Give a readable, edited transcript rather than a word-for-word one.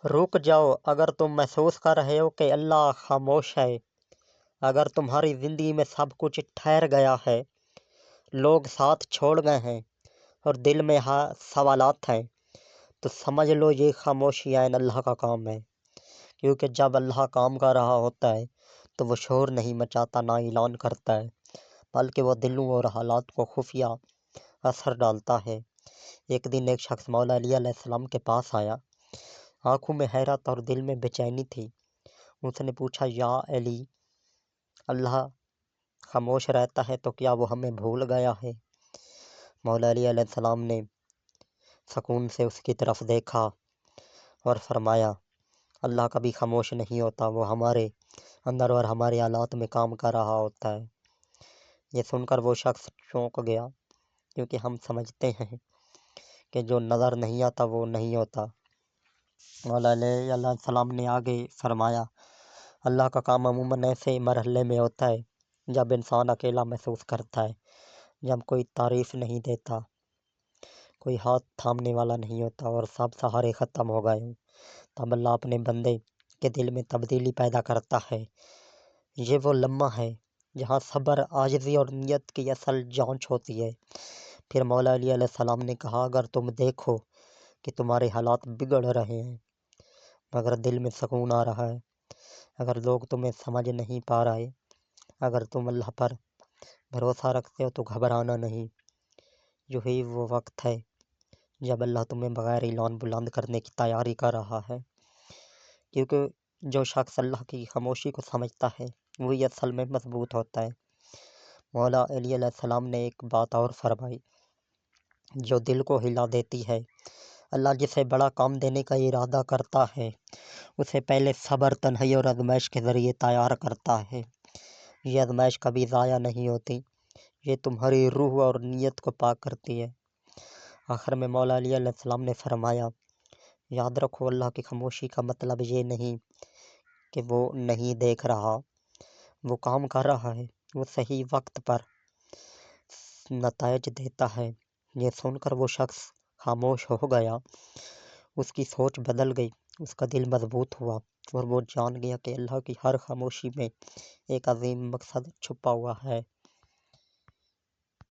रुक जाओ, अगर तुम महसूस कर रहे हो कि अल्लाह खामोश है, अगर तुम्हारी जिंदगी में सब कुछ ठहर गया है, लोग साथ छोड़ गए हैं और दिल में सवालात हैं, तो समझ लो ये खामोशियाँ अल्लाह का काम है। क्योंकि जब अल्लाह काम कर रहा होता है तो वो शोर नहीं मचाता, ना ऐलान करता है, बल्कि वो दिलों और हालात को खुफिया असर डालता है। एक दिन एक शख्स मौला अली अलैहिस्सलाम के पास आया। आंखों में हैरत और दिल में बेचैनी थी। उसने पूछा, या अली, अल्लाह खामोश रहता है तो क्या वो हमें भूल गया है? मौला अली अलैहिस्सलाम ने सुकून से उसकी तरफ देखा और फरमाया, अल्लाह कभी खामोश नहीं होता, वो हमारे अंदर और हमारे हालात में काम कर रहा होता है। ये सुनकर वो शख्स चौंक गया, क्योंकि हम समझते हैं कि जो नज़र नहीं आता वो नहीं होता। मौला अली अलैहिस्सलाम ने आगे फरमाया, अल्लाह का काम अमूमन ऐसे मरहले में होता है जब इंसान अकेला महसूस करता है, जब कोई तारीफ नहीं देता, कोई हाथ थामने वाला नहीं होता और सब सहारे ख़त्म हो गए हों, तब अल्लाह अपने बंदे के दिल में तब्दीली पैदा करता है। ये वो लम्हा है जहाँ सब्र, आजिज़ी और नियत की असल जांच होती है। फिर मौला अली अलैहिस्सलाम ने कहा, अगर तुम देखो कि तुम्हारे हालात बिगड़ रहे हैं मगर दिल में सुकून आ रहा है, अगर लोग तुम्हें समझ नहीं पा रहे, अगर तुम अल्लाह पर भरोसा रखते हो तो घबराना नहीं। यही वो वक्त है जब अल्लाह तुम्हें बगैर ऐलान बुलंद करने की तैयारी कर रहा है। क्योंकि जो शख्स अल्लाह की खामोशी को समझता है वही असल में मजबूत होता है। मौला अली अलैहिस्सलाम ने एक बात और फरमाई जो दिल को हिला देती है। अल्लाह जिसे बड़ा काम देने का इरादा करता है उसे पहले सब्र, तन्हाई और आजमाइश के ज़रिए तैयार करता है। ये आजमाइश कभी ज़ाया नहीं होती, ये तुम्हारी रूह और नीयत को पाक करती है। आखिर में मौला अली अलैहिस्सलाम ने फरमाया, याद रखो, अल्लाह की खामोशी का मतलब ये नहीं कि वो नहीं देख रहा, वो काम कर रहा है, वो सही वक्त पर नतायज देता है। ये सुनकर वो शख्स खामोश हो गया, उसकी सोच बदल गई, उसका दिल मजबूत हुआ और वो जान गया कि अल्लाह की हर खामोशी में एक अजीम मकसद छुपा हुआ है।